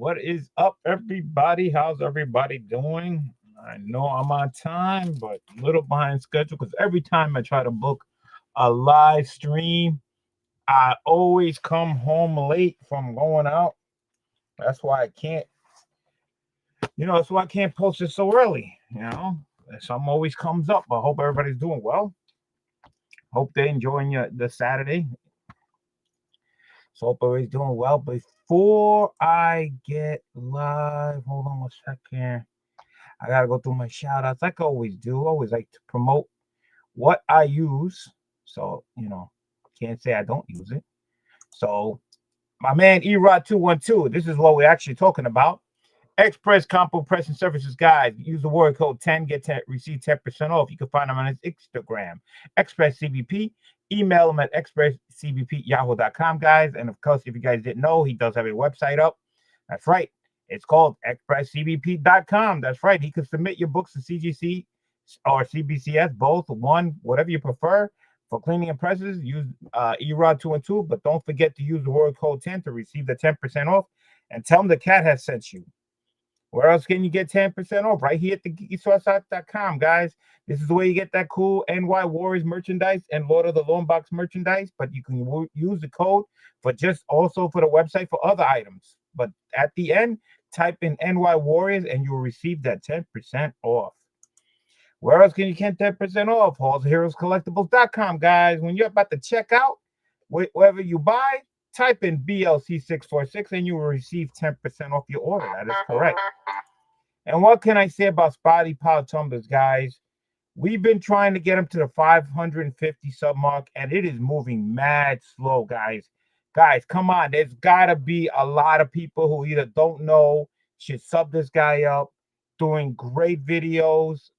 What is up, everybody? How's everybody doing? I know I'm on time, but a little behind schedule because every time I try to book a live stream, I always come home late from going out. That's why I can't, that's why I can't post it so early. Something always comes up. I hope everybody's doing well. Hope they're enjoying the Saturday. So hope everybody's doing well. Before I get live, hold on 1 second. I gotta go through my shout outs like I always do. I always like to promote what I use. So, can't say I don't use it. So my man Erod 212, this is what we're actually talking about. Express Compo Pressing Services guys. Use the word code 10, receive 10% off. You can find him on his Instagram, Express CBP. Email him at expresscbp@yahoo.com, guys. And of course, if you guys didn't know, he does have a website up. That's right. It's called expresscbp.com. That's right. He can submit your books to CGC or CBCS, both, one, whatever you prefer. For cleaning and presses, use Erod 212, but don't forget to use the word code 10 to receive the 10% off. And tell him the cat has sent you. Where else can you get 10% off? Right here at the geekysauce.com, guys. This is the way you get that cool NY Warriors merchandise and Lord of the Lone Box merchandise, but you can use the code for just also for the website for other items. But at the end, type in NY Warriors and you'll receive that 10% off. Where else can you get 10% off? HallsOfHeroesCollectibles.com, guys. When you're about to check out, wherever you buy, type in BLC646 and you will receive 10% off your order. That is correct. And what can I say about Spotty Power Tumblers, guys? We've been trying to get them to the 550 sub mark, and it is moving mad slow, guys. Guys, come on. There's got to be a lot of people who either don't know, should sub this guy up, doing great videos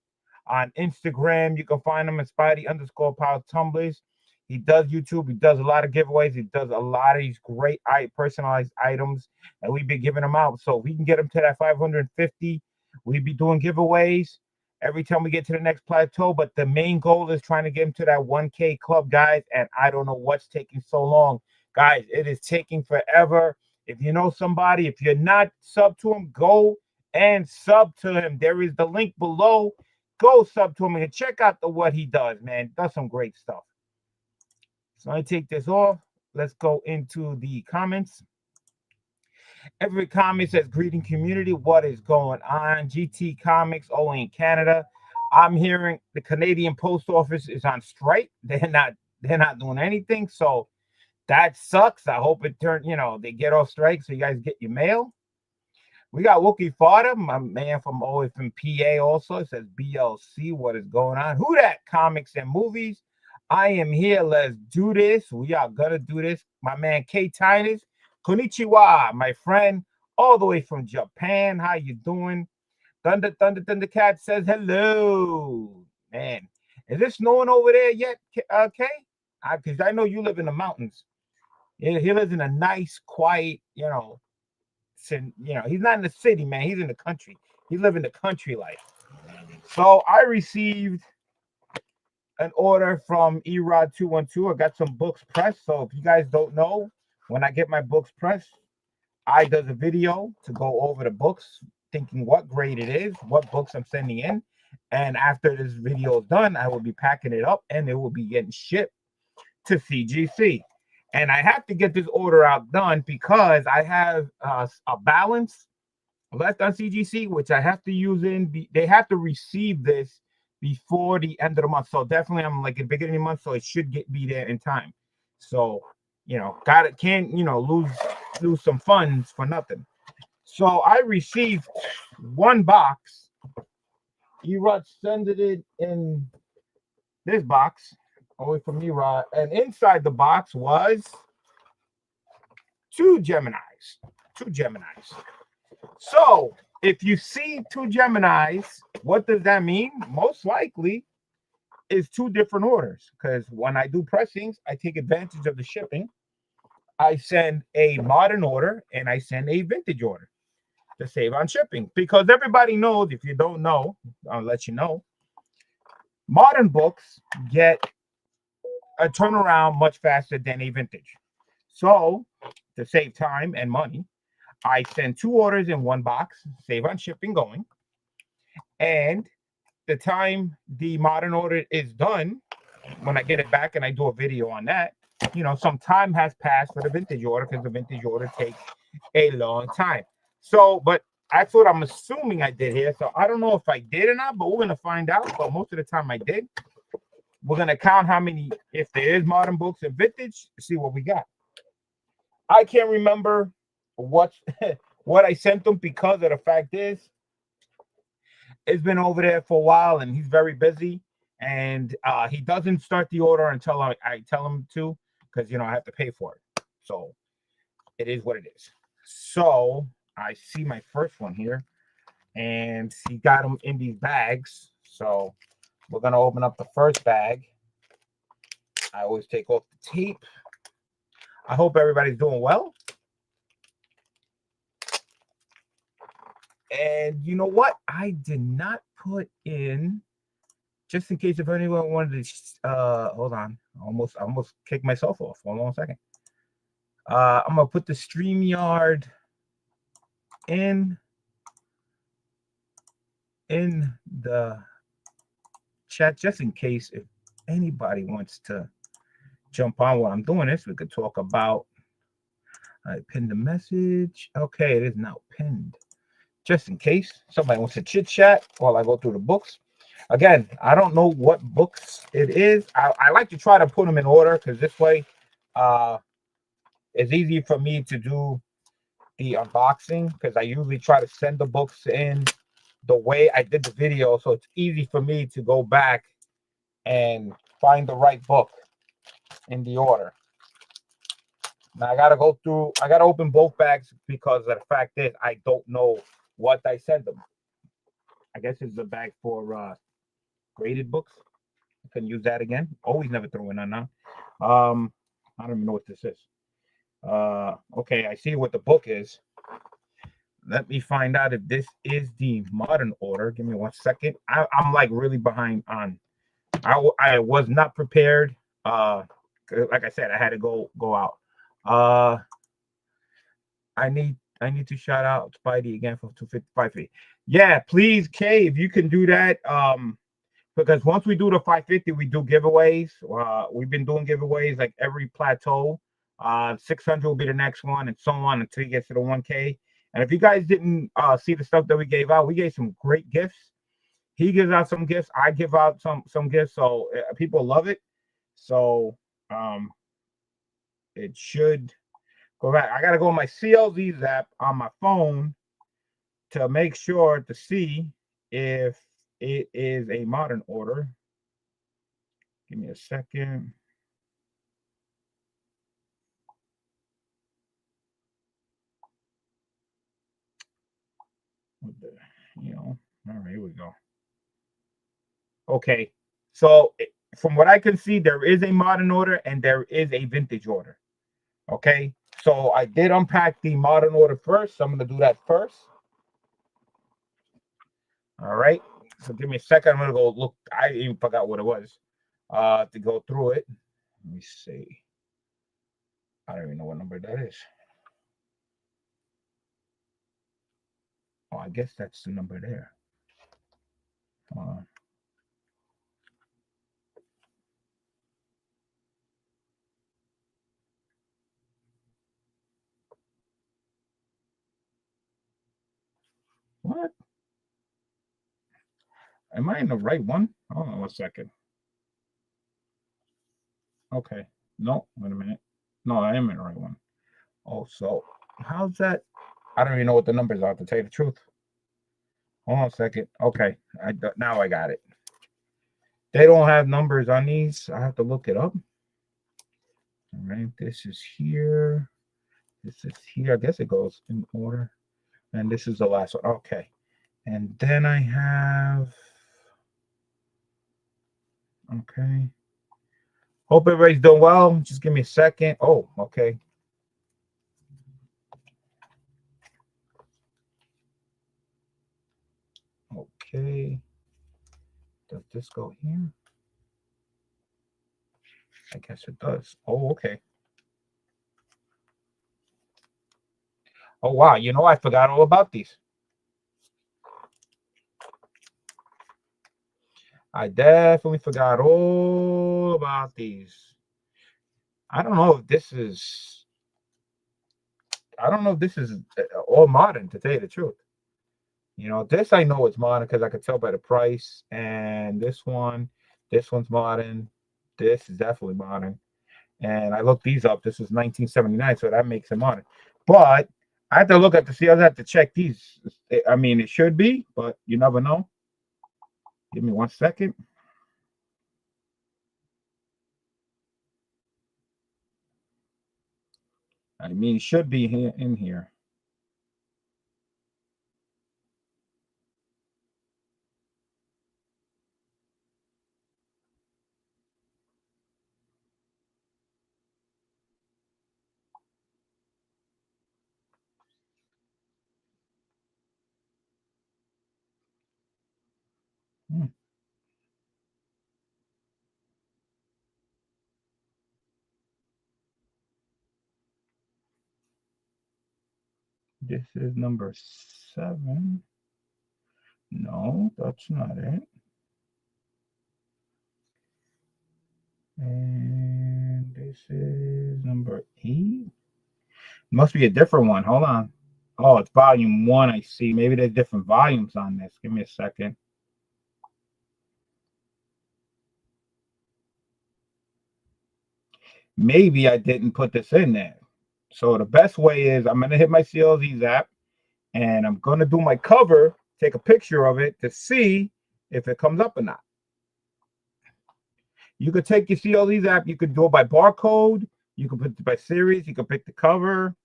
on Instagram. You can find him at Spidey_Power Tumblers. He does YouTube. He does a lot of giveaways. He does a lot of these great personalized items, and we've been giving them out. So if we can get them to that 550, we'd be doing giveaways every time we get to the next plateau. But the main goal is trying to get him to that 1K club, guys. And I don't know what's taking so long. Guys, it is taking forever. If you know somebody, if you're not sub to him, go and sub to him. There is the link below. Go sub to him and check out what he does, man. Does some great stuff. So I take this off. Let's go into the comments. Every comment says, greeting community. What is going on? GT Comics, only in Canada. I'm hearing the Canadian Post Office is on strike. They're not doing anything. So that sucks. I hope it they get off strike so you guys get your mail. We got Wookie Fodder, my man from PA also. It says BLC. What is going on? Who that? Comics and movies. I am here. Let's do this. We are gonna do this. My man K Tinus. Konnichiwa, my friend, all the way from Japan. How you doing? Thundercat says hello. Man, is it snowing over there yet, K? Because I know you live in the mountains. Yeah, he lives in a nice, quiet, he's not in the city, man. He's in the country. He's living the country life. So I received an order from Erod 212. I got some books pressed. So if you guys don't know, when I get my books pressed, I does a video to go over the books, thinking what grade it is, what books I'm sending in. And after this video is done, I will be packing it up and it will be getting shipped to CGC. And I have to get this order out done because I have a balance left on CGC, which I have to use they have to receive this before the end of the month. So definitely I'm like at the beginning of the month, so it should be there in time. So, can't lose some funds for nothing. So I received one box. Erod sent it in this box, away from Erod, and inside the box was two Geminis. So if you see two Geminis, what does that mean? Most likely is two different orders, because when I do pressings, I take advantage of the shipping. I send a modern order and I send a vintage order to save on shipping, because everybody knows, if you don't know, I'll let you know, modern books get a turnaround much faster than a vintage. So to save time and money, I send 2 orders in one box, save on shipping going. And the time the modern order is done, when I get it back and I do a video on that, some time has passed for the vintage order because the vintage order takes a long time. So, but that's what I'm assuming I did here. So I don't know if I did or not, but we're going to find out. But most of the time I did. We're going to count how many, if there is modern books and vintage, see what we got. I can't remember what I sent them because of the fact is it's been over there for a while and he's very busy. And he doesn't start the order until I tell him to, because I have to pay for it. So it is what it is. So I see my first one here, and he got them in these bags. So we're gonna open up the first bag. I always take off the tape. I hope everybody's doing well. And you know what? I did not put in, just in case if anyone wanted to, hold on. I almost kicked myself off. Hold on a second. I'm gonna put the StreamYard in the chat just in case if anybody wants to jump on while I'm doing this. We could talk about. I pinned the message. Okay, it is now pinned. Just in case somebody wants to chit chat while I go through the books. Again, I don't know what books it is. I like to try to put them in order because this way it's easy for me to do the unboxing because I usually try to send the books in the way I did the video. So it's easy for me to go back and find the right book in the order. Now I gotta open both bags because the fact is I don't know what I sent them. I guess it's a bag for graded books. I can use that again. Always never throw in on now. I don't even know what this is. Okay, I see what the book is. Let me find out if this is the modern order. Give me 1 second. I'm like really behind on. I was not prepared. Like I said, I had to go out. I need to shout out Spidey again for 255 feet. Yeah, please, Kay, if you can do that. Because once we do the 550, we do giveaways. We've been doing giveaways like every plateau. 600 will be the next one, and so on until you get to the 1K. And if you guys didn't see the stuff that we gave out, we gave some great gifts. He gives out some gifts. I give out some gifts. So people love it. So it should go back. I got to go on my CLZs app on my phone to make sure to see if it is a modern order. Give me a second. All right, here we go. Okay, so from what I can see, there is a modern order and there is a vintage order. Okay, so I did unpack the modern order first, so I'm going to do that first. All right, so give me a second. I'm going to go look. I even forgot what it was to go through it. Let me see. I don't even know what number that is. Oh, I guess that's the number there. What? Am I in the right one? Hold on 1 second. Okay. No, wait a minute. No, I am in the right one. Oh, so how's that? I don't even know what the numbers are, to tell you the truth. Hold on a second. Okay. Now I got it. They don't have numbers on these. I have to look it up. All right. This is here. This is here. I guess it goes in order. And this is the last one. Okay. And then I have. Okay. Hope everybody's doing well. Just give me a second. Oh, okay. Okay. Does this go here? I guess it does. Oh, okay. Oh wow, you know, I forgot all about these. I definitely forgot all about these. I don't know if this is I don't know if this is all modern, to tell you the truth. You know, this I know it's modern because I could tell by the price. And this one's modern. This is definitely modern. And I looked these up. This is 1979, so that makes it modern. But I have to look at the see. I have to check these. I mean, it should be, but you never know. Give me 1 second. I mean, it should be here in here. Hmm. This is number 7. No, that's not it. And this is number 8. Must be a different one. Hold on. Oh, it's volume 1. I see. Maybe there's different volumes on this. Give me a second. Maybe I didn't put this in there. So the best way is I'm going to hit my CLZs app and I'm going to do my cover, take a picture of it to see if it comes up or not. You could take your CLZs app, you could do it by barcode, you can put it by series, you can pick the cover.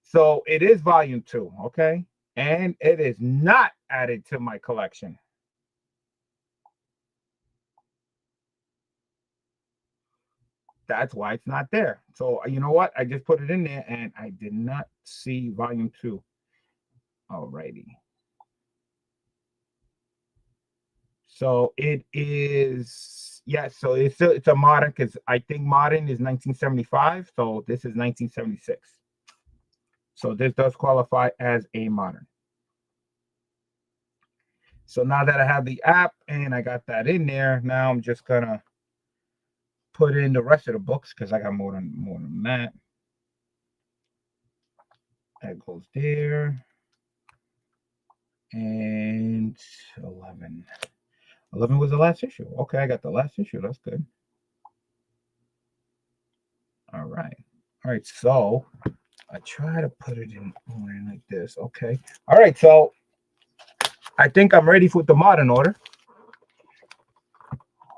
So it is volume 2, okay? And it is not added to my collection. That's why it's not there. So you know what? I just put it in there and I did not see volume 2. Alrighty. So it is, yes. So it's a modern because I think modern is 1975. So this is 1976. So this does qualify as a modern. So now that I have the app and I got that in there, now I'm just gonna put in the rest of the books because I got more than that. That goes there. And 11. 11 was the last issue. Okay, I got the last issue. That's good. All right. All right. So I try to put it in order like this. Okay. All right. So I think I'm ready for the modern order.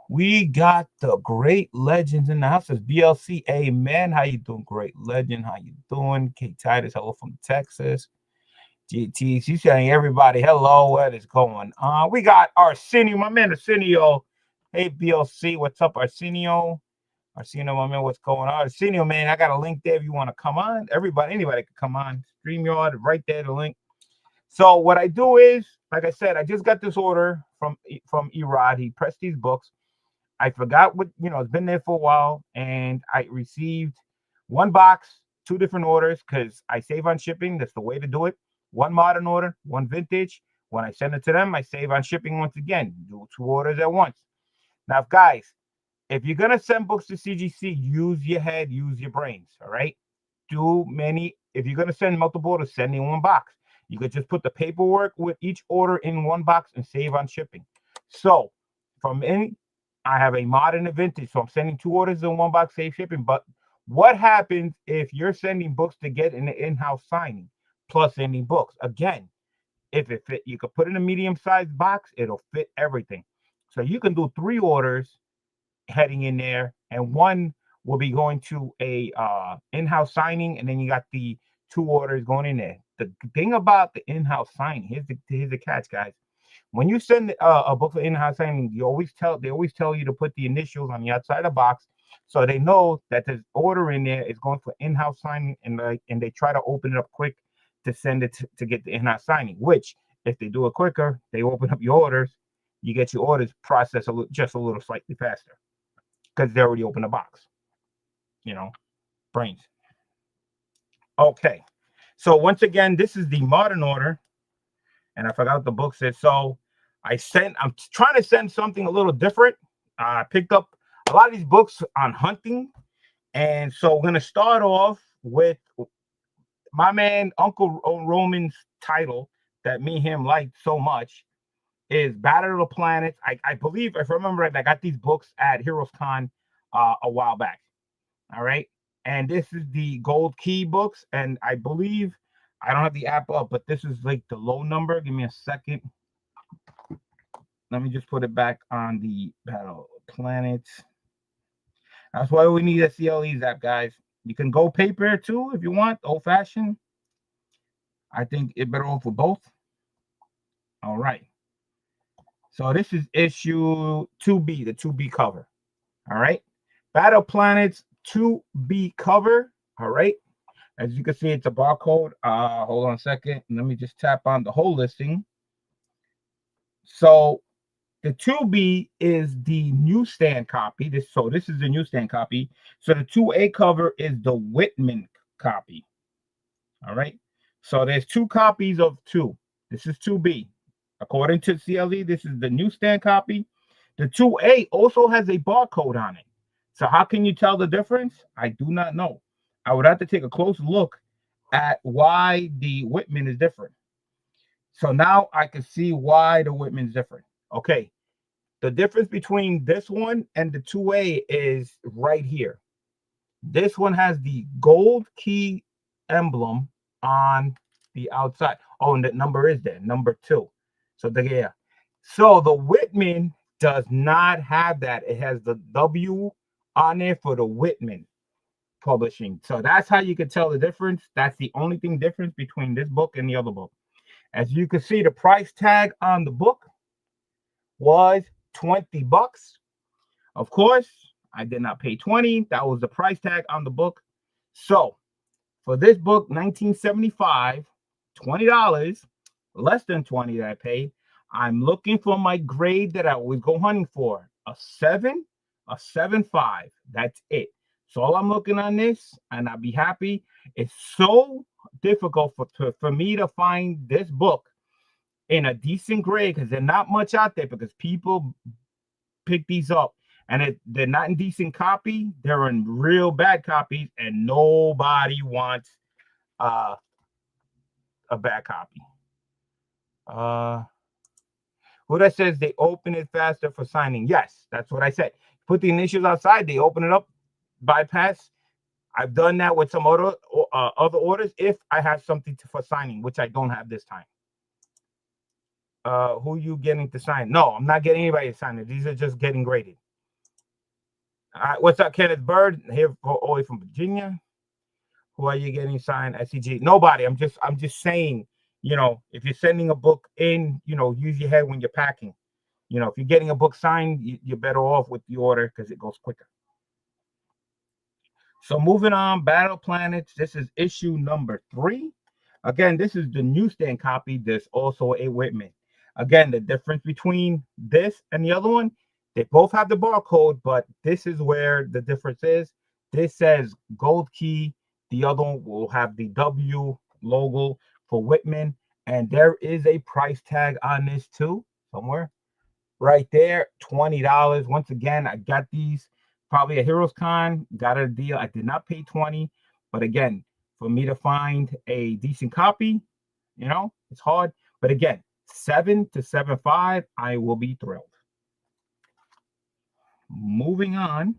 We got the great legends in the house. It's BLC. Amen. How you doing, great legend? How you doing? K Titus, hello from Texas. GT, she's saying everybody hello. What is going on? We got Arsenio, my man Arsenio. Hey BLC, what's up, Arsenio? Arsenio, my man, what's going on? Arsenio, man, I got a link there if you want to come on. Everybody, anybody can come on. StreamYard, right there, the link. So what I do is, like I said, I just got this order from Erod. He pressed these books. I forgot what, it's been there for a while, and I received one box, 2 different orders, because I save on shipping. That's the way to do it. One modern order, one vintage. When I send it to them, I save on shipping once again. Do 2 orders at once. Now, guys, if you're gonna send books to CGC, use your head, use your brains. All right. If you're gonna send multiple orders, send in one box. You could just put the paperwork with each order in one box and save on shipping. So from any, I have a modern and vintage, so I'm sending 2 orders in one box, save shipping. But what happens if you're sending books to get an in-house signing plus sending books? Again, if it fit, you could put in a medium-sized box, it'll fit everything. So you can do 3 orders heading in there, and one will be going to a in-house signing, and then you got the 2 orders going in there. The thing about the in-house signing, here's the catch, guys. When you send a book for in-house signing, they always tell you to put the initials on the outside of the box, so they know that this order in there is going for in-house signing, and they try to open it up quick to send it to get the in-house signing. Which, if they do it quicker, they open up your orders, you get your orders processed just a little slightly faster because they already opened the box. You know, brains. Okay. So once again, this is the modern order, and I forgot what the book said. So I'm trying to send something a little different. I picked up a lot of these books on hunting, and so we're gonna start off with my man Uncle Roman's title that me and him liked so much is Battle of the Planets. I believe, if I remember right, I got these books at Heroes Con a while back. All right. And this is the gold key books. And I believe I don't have the app up, but this is like the low number. Give me a second. Let me just put it back on the Battle Planets. That's why we need a CLEs app, guys. You can go paper too if you want, old fashioned. I think it better off for both. All right. So this is issue 2B, the 2B cover. All right. Battle Planets 2B cover. All right. As you can see, it's a barcode. Hold on a second. Let me just tap on the whole listing. So the 2B is the newsstand copy. This is the newsstand copy. So the 2A cover is the Whitman copy. All right. So there's two copies of 2. This is 2B. According to CLE, this is the newsstand copy. The 2A also has a barcode on it. So how can you tell the difference? I do not know. I would have to take a close look at why the Whitman is different. So now I can see why the Whitman is different. Okay. The difference between this one and the 2A is right here. This one has the gold key emblem on the outside. Oh, and the number is there, number 2. So yeah. So the Whitman does not have that. It has the W on there for the Whitman Publishing. So that's how you can tell the difference. That's the only thing difference between this book and the other book. As you can see, the price tag on the book was $20. Of course, I did not pay 20. That was the price tag on the book. So for this book, 1975, $20, less than 20 that I paid. I'm looking for my grade that I always go hunting for. A 7, a 7.5. That's it. So all I'm looking on this, and I'll be happy. It's so difficult for me to find this book in a decent grade because there's not much out there because people pick these up and they're not in decent copy. They're in real bad copies, and nobody wants a bad copy. Who that says they open it faster for signing? Yes, that's what I said. Put the initials outside, they open it up, bypass. I've done that with some other orders if I have something for signing, which I don't have this time. Who you getting to sign? No, I'm not getting anybody to sign it. These are just getting graded. All right, what's up, Kenneth Bird? Here all the way from Virginia. Who are you getting signed? SCG? Nobody. I'm just saying, if you're sending a book in, use your head when you're packing. If you're getting a book signed, you're better off with the order because it goes quicker. So moving on, Battle Planets. This is issue number 3. Again, this is the newsstand copy. There's also a Whitman. Again, the difference between this and the other one, they both have the barcode, but this is where the difference is. This says gold key. The other one will have the W logo for Whitman. And there is a price tag on this too, somewhere. Right there, $20. Once again, I got these probably at Heroes Con, got a deal. I did not pay 20, but again, for me to find a decent copy, it's hard. But again, 7 to 7.5, I will be thrilled. Moving on,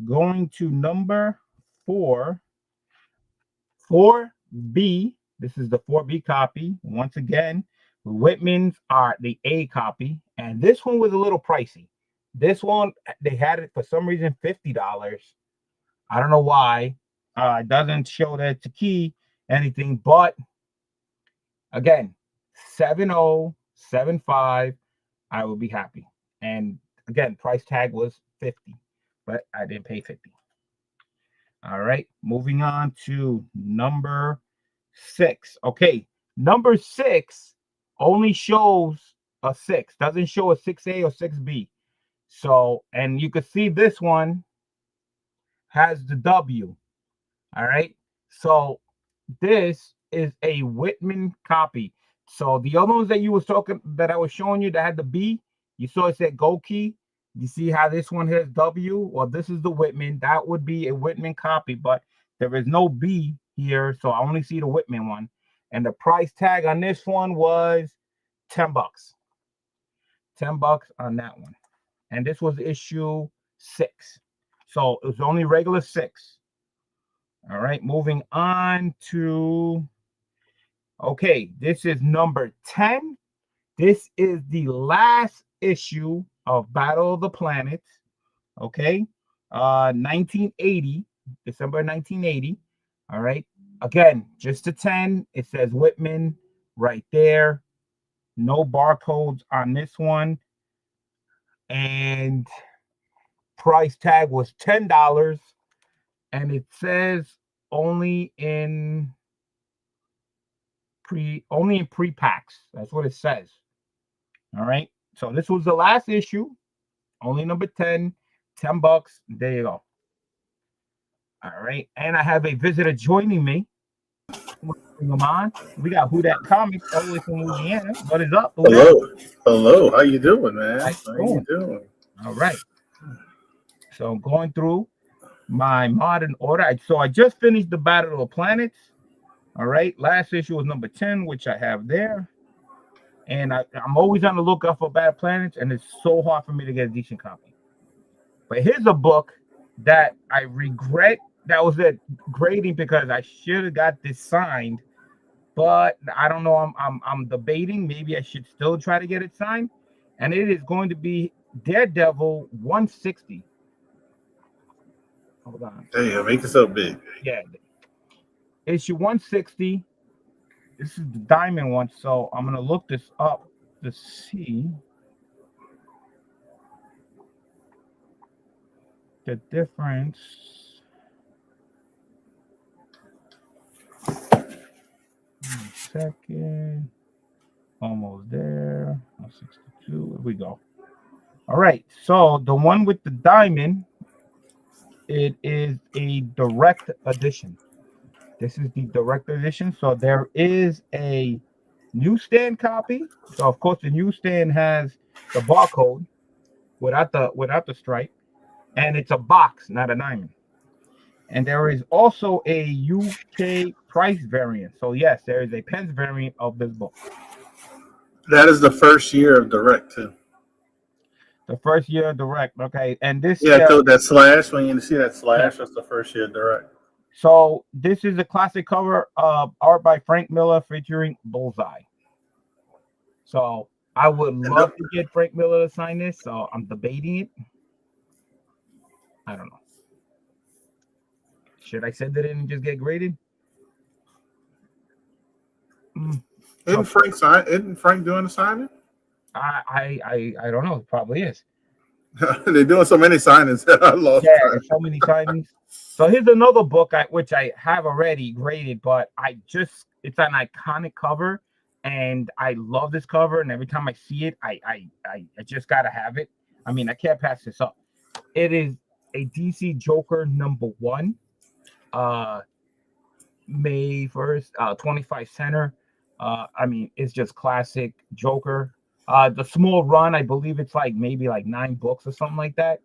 going to number 4, 4B. This is the 4B copy. Once again, Whitman's are the A copy, and this one was a little pricey. This one, they had it for some reason $50. I don't know why. It doesn't show that it's a key anything, but again, 7.0, 7.5, I will be happy. And again, price tag was 50, but I didn't pay 50. All right, moving on to number 6. Okay, number 6 only shows a 6, doesn't show a 6A or 6B. So, and you can see this one has the W. All right. So this is a Whitman copy. So the other ones that you was talking that I was showing you that had the B, you saw it said Go Key. You see how this one has W? Well, this is the Whitman. That would be a Whitman copy, but there is no B here, so I only see the Whitman one. And the price tag on this one was $10. $10 on that one. And this was issue 6. So it was only regular 6. All right, moving on to, okay, this is number 10. This is the last issue of Battle of the Planets. Okay, 1980, December 1980. All right, again, just a 10. It says Whitman right there. No barcodes on this one. And price tag was $10. And it says only in pre-packs. That's what it says. All right. So this was the last issue. Only number 10. $10. There you go. All right. And I have a visitor joining me. Bring them on. We got Who Dat Comics all the way from Louisiana. What is up? Hello. Hello. How you doing, man? How you doing? All right. So I'm going through my modern order. So I just finished the Battle of the Planets. All right. Last issue was number 10, which I have there. And I'm always on the lookout for Bad Planets, and it's so hard for me to get a decent copy. But here's a book that I regret that was at grading because I should have got this signed, but I don't know. I'm debating. Maybe I should still try to get it signed, and it is going to be Daredevil 160. Hold on. Damn, make it so big. Yeah, issue 160. This is the diamond one, so I'm gonna look this up to see the difference. Second, almost there. 162. Here we go. All right, so the one with the diamond, it is a direct edition. This is the direct edition. So there is a newsstand copy. So of course the newsstand has the barcode without the stripe, and it's a box, not a diamond. And there is also a UK price variant. So yes, there is a pence variant of this book. That is the first year of direct too. The first year of direct, okay. And this so that slash, when you see that slash, that's the first year of direct. So this is a classic cover of art by Frank Miller featuring Bullseye. So I would love to get Frank Miller to sign this. So I'm debating it. I don't know. Should I send it in and just get graded? Isn't Frank doing the signing? I don't know. It probably is. They're doing so many signings that I lost. Yeah, there's so many signings. So here's another book which I have already graded, but it's an iconic cover, and I love this cover. And every time I see it, I just gotta have it. I mean, I can't pass this up. It is a DC Joker #1, May 1st, 25 center. I mean, it's just classic Joker. The small run, I believe it's maybe 9 books or something like that.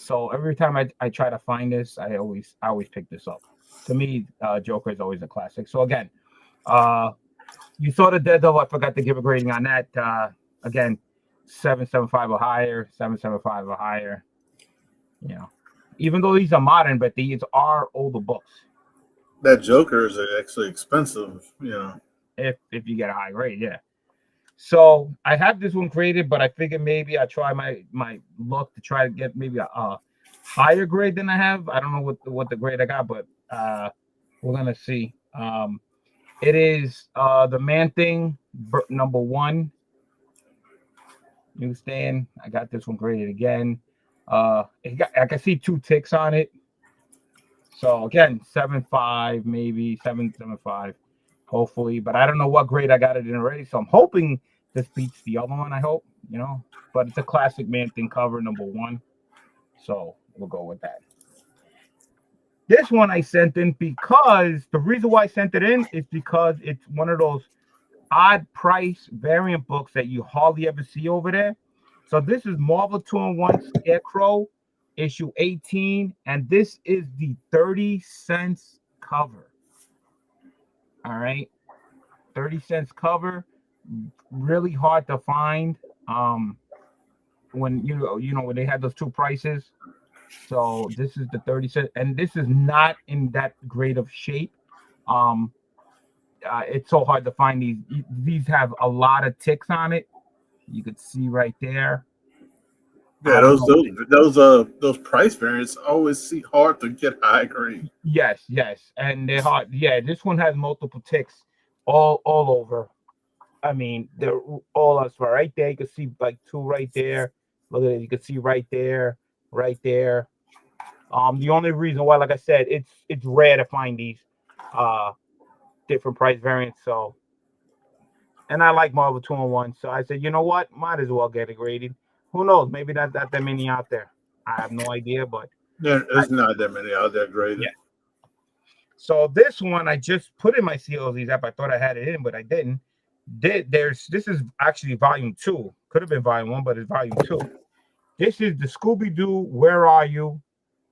So every time I try to find this, I always pick this up. To me, Joker is always a classic. So again, you saw the Daredevil. I forgot to give a grading on that. Again, 7.75 or higher, 7.75 or higher. You know, even though these are modern, but these are older books. That Joker is actually expensive, you know. If you get a high grade, yeah. So I have this one graded, but I figured maybe I try my luck to try to get maybe a higher grade than I have. I don't know what the grade I got, but we're gonna see. It is the Man-Thing #1 newsstand. I got this one graded again. I can see 2 ticks on it. So again, 7.5, maybe 7.75. Hopefully, but I don't know what grade I got it in already. So I'm hoping this beats the other one. I hope, but it's a classic Man-Thing cover #1. So we'll go with that. This one I sent in because the reason why I sent it in is because it's one of those odd price variant books that you hardly ever see over there. So this is Marvel 2-in-1 Scarecrow, issue 18, and this is the 30 cents cover. All right, 30 cents cover, really hard to find. When when they had those two prices. So this is the 30 cent, and this is not in that great of shape. Um, it's so hard to find these. These have a lot of ticks on it. You could see right there. Yeah, I don't those know. those those price variants always see hard to get high grade. Yes, yes, and they're hard. Yeah, this one has multiple ticks all over. I mean, they're all us right there. You can see like two right there. Look at it. You can see right there, right there. The only reason why, like I said, it's rare to find these uh different price variants. So, and I like Marvel 2-in-1. So I said, you know what? Might as well get it graded. Who knows? Maybe not that many out there. I have no idea, but There's not that many out there yeah. graded. So this one I just put in my CLZs app. I thought I had it in, but I didn't. This is actually volume 2. Could have been volume 1, but it's volume 2. This is the Scooby Doo Where Are You?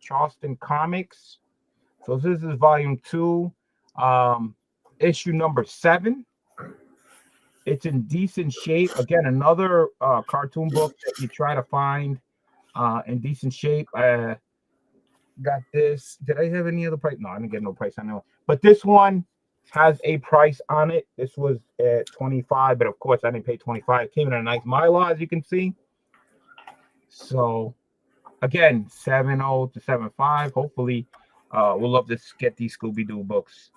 Charleston Comics. So this is volume 2, issue number 7. It's in decent shape. Again, another cartoon book that you try to find in decent shape. Got this. Did I have any other price? No, I didn't get no price on that one. But this one has a price on it. This was at 25, but of course I didn't pay 25. It came in a nice Mylar, as you can see. So again, 7.0 to 7.5. Hopefully, we'll love to get these Scooby-Doo books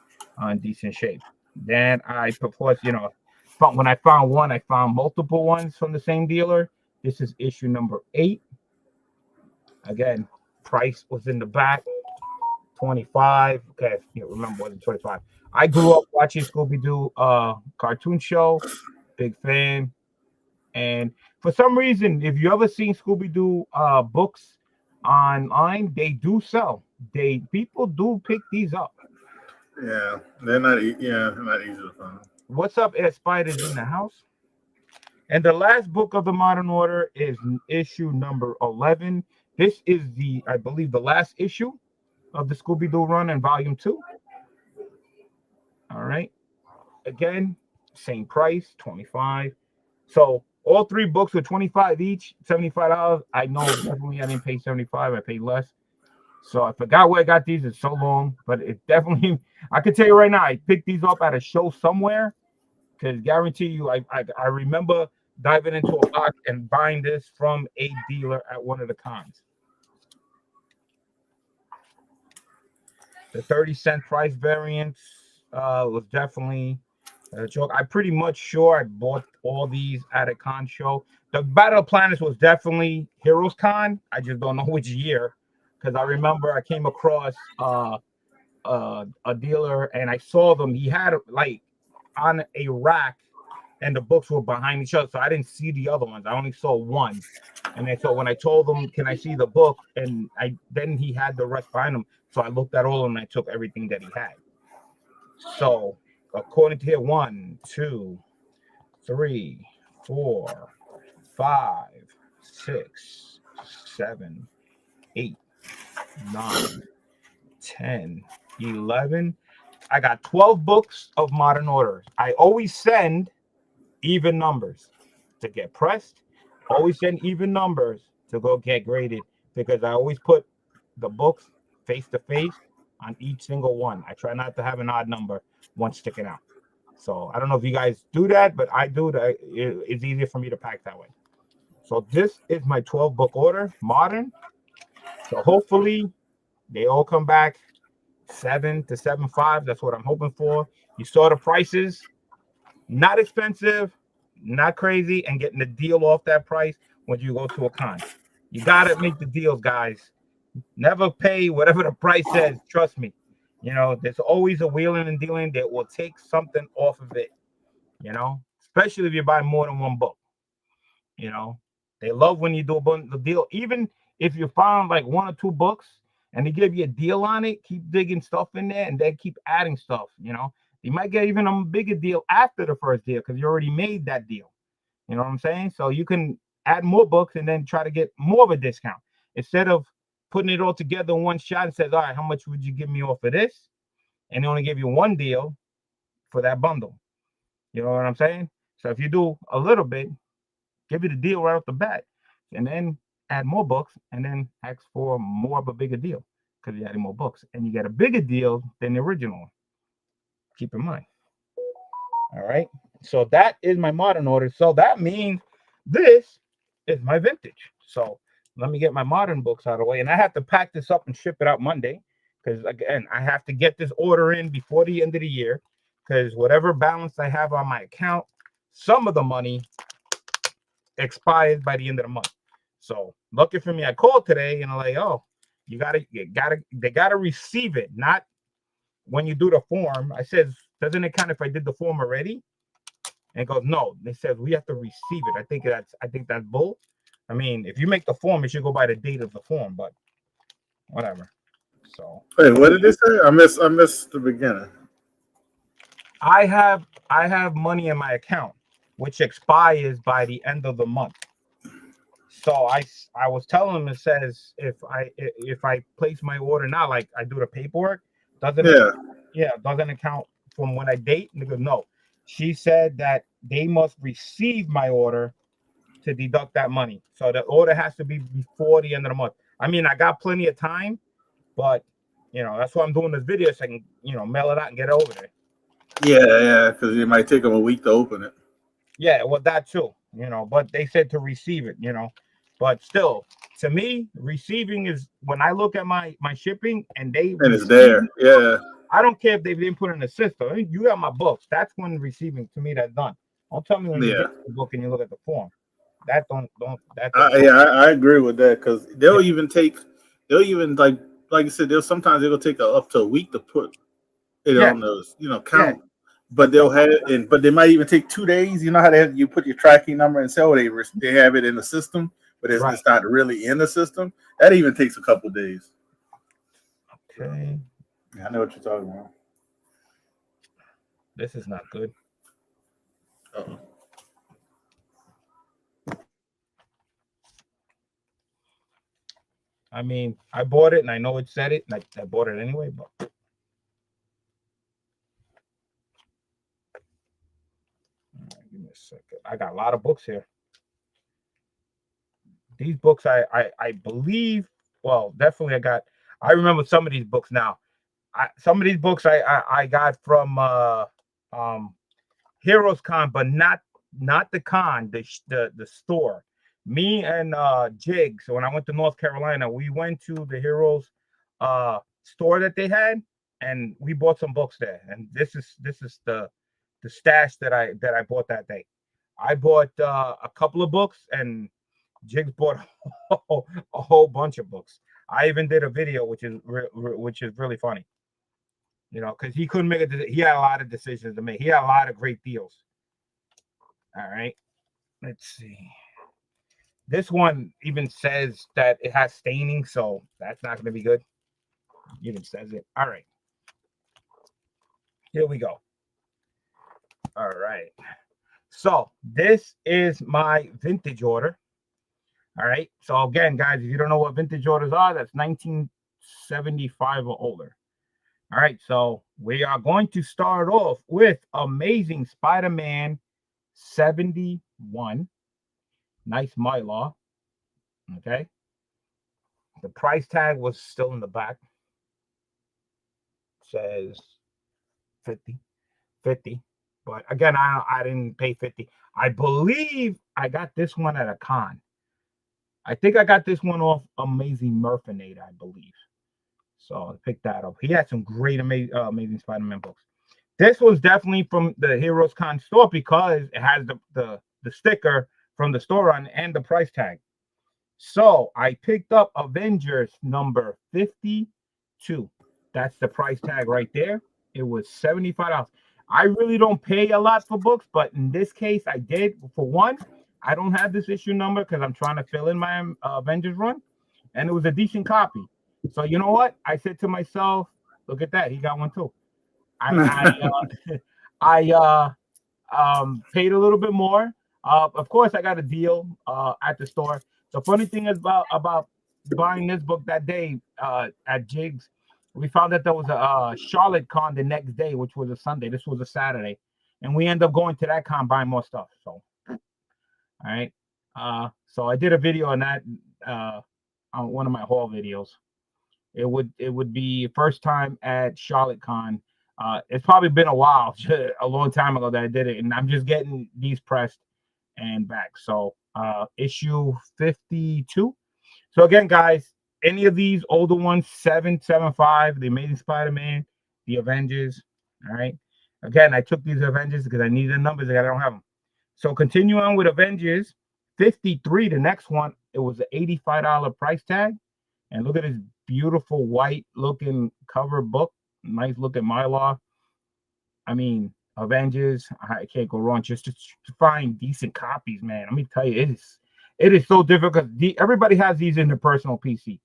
in decent shape. Then I propose, when I found one, I found multiple ones from the same dealer. This is issue number 8. Again, price was in the back, 25. Okay, remember, it wasn't 25. I grew up watching Scooby-Doo cartoon show, big fan. And for some reason, if you ever seen Scooby-Doo books online, they do sell. People do pick these up. Yeah, they're not easy to find. What's up, Ed Spiders in the house? And the last book of the Modern Order is issue number 11. This is I believe, the last issue of the Scooby-Doo run in volume 2. All right. Again, same price, 25. So all 3 books were 25 each, $75. I know definitely I didn't pay 75. I paid less. So I forgot where I got these. It's so long, but it definitely, I can tell you right now, I picked these up at a show somewhere, because guarantee you, I remember diving into a box and buying this from a dealer at one of the cons. The 30-cent price variance was definitely a joke. I'm pretty much sure I bought all these at a con show. The Battle of Planets was definitely Heroes Con. I just don't know which year, because I remember I came across a dealer and I saw them. He had like on a rack, and the books were behind each other, so I didn't see the other ones. I only saw one. And then so when I told him, "Can I see the book?" and then he had the rest behind him. So I looked at all of them and I took everything that he had. So according to here, 1, 2, 3, 4, 5, 6, 7, 8, 9, 10, 11. I got 12 books of Modern Orders. I always send even numbers to get pressed. Always send even numbers to go get graded, because I always put the books face to face on each single one. I try not to have an odd number, one sticking out. So I don't know if you guys do that, but I do that. It's easier for me to pack that way. So this is my 12 book order, modern. So hopefully they all come back 7 to 7.5. That's what I'm hoping for. You saw the prices, not expensive, not crazy, and getting the deal off that price when you go to a con. You gotta make the deals, guys. Never pay whatever the price says. Trust me. There's always a wheeling and dealing that will take something off of it. Especially if you buy more than one book. They love when you do a deal. Even if you found like 1 or 2 books and they give you a deal on it, keep digging stuff in there, and then keep adding stuff. You might get even a bigger deal after the first deal because you already made that deal. You know what I'm saying? So you can add more books and then try to get more of a discount instead of putting it all together in one shot and says, all right, how much would you give me off of this? And they only give you one deal for that bundle. You know what I'm saying? So if you do a little bit, give you the deal right off the bat, and then add more books, and then ask for more of a bigger deal because you're adding more books, and you get a bigger deal than the original one. Keep in mind. All right. So that is my modern order. So that means this is my vintage. So let me get my modern books out of the way, and I have to pack this up and ship it out Monday because again I have to get this order in before the end of the year because whatever balance I have on my account, some of the money expires by the end of the month. So lucky for me, I called today and I'm like, oh, they gotta receive it, not when you do the form. I said, doesn't it count if I did the form already? And it goes, no. They said we have to receive it. I think that's bull. I mean, if you make the form, it should go by the date of the form, but whatever. So wait, what did they say? I missed the beginning. I have money in my account which expires by the end of the month. So I was telling them, it says if I place my order now, like I do the paperwork, doesn't doesn't account from when I date? And they go, no. She said that they must receive my order to deduct that money. So the order has to be before the end of the month. I mean, I got plenty of time, but that's why I'm doing this video so I can, mail it out and get it over there. Yeah, because it might take them a week to open it. Yeah, well, that too, but they said to receive it, but still, to me, receiving is when I look at my shipping and it's there. Yeah. I don't care if they didn't put it in the system. I mean, you got my books. That's when receiving to me that's done. Don't tell me when you get the book and you look at the form. That don't. I agree with that because they'll even like you said, sometimes it'll take up to a week to put it on those count. Yeah. But they'll have it, but they might even take 2 days. You know how you put your tracking number and say, oh, they have it in the system, but it's not really in the system. That even takes a couple of days. Okay. Yeah, I know what you're talking about. This is not good. Uh-oh. I mean, I bought it and I know it said it, and I bought it anyway, but. Give me a second. I got a lot of books here. These books, I believe, well, definitely I remember some of these books now. Some of these books I got from Heroes Con, but not the con, the store. Me and Jig. So when I went to North Carolina, we went to the Heroes store that they had, and we bought some books there. And this is the stash that I bought that day. I bought a couple of books, and Jigs bought a whole bunch of books. I even did a video, which is really funny. Because he couldn't make it. He had a lot of decisions to make. He had a lot of great deals. All right, let's see. This one even says that it has staining, so that's not going to be good. It even says it. All right, here we go. All right. So this is my vintage order. All right. So again, guys, if you don't know what vintage orders are, that's 1975 or older. All right. So we are going to start off with Amazing Spider-Man 71. Nice Mylar. Okay. The price tag was still in the back. It says 50. But again, I didn't pay 50. I believe I got this one at a con. I think I got this one off Amazing Murfinator, I believe. So I picked that up. He had some great Amazing Spider-Man books. This was definitely from the Heroes Con store because it has the sticker from the store on and the price tag. So I picked up Avengers number 52. That's the price tag right there. It was $75. I really don't pay a lot for books, but in this case, I did. For one, I don't have this issue number because I'm trying to fill in my Avengers run, and it was a decent copy. So you know what? I said to myself, look at that. He got one too. I paid a little bit more. Of course, I got a deal at the store. The funny thing is about buying this book that day at Jigs, we found that there was a Charlotte con the next day, which was a Sunday. This was a Saturday, and we end up going to that con buying more stuff. So, all right. So I did a video on that on one of my haul videos. It would be first time at Charlotte Con. It's probably been a while, a long time ago that I did it, and I'm just getting these pressed and back. So issue 52. So again, guys, any of these older ones, 775, the Amazing Spider-Man, the Avengers. All right. Again, I took these Avengers because I needed the numbers. I don't have them. So continue on with Avengers 53. The next one, it was an $85 price tag. And look at this beautiful white looking cover book. Nice looking Mylar. I mean, Avengers. I can't go wrong. Just to find decent copies, man. Let me tell you, it is so difficult. Everybody has these in their personal PC.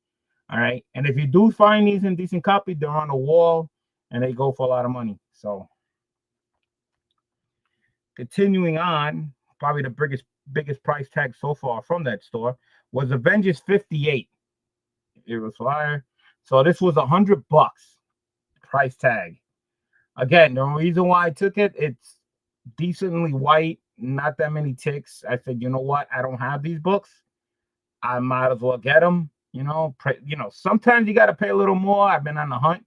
All right. And if you do find these in decent copies, they're on the wall and they go for a lot of money. So continuing on, probably the biggest price tag so far from that store was Avengers 58. It was flyer. So this was $100 price tag. Again, the reason why I took it, it's decently white, not that many ticks. I said, you know what? I don't have these books. I might as well get them. Sometimes you got to pay a little more. I've been on the hunt,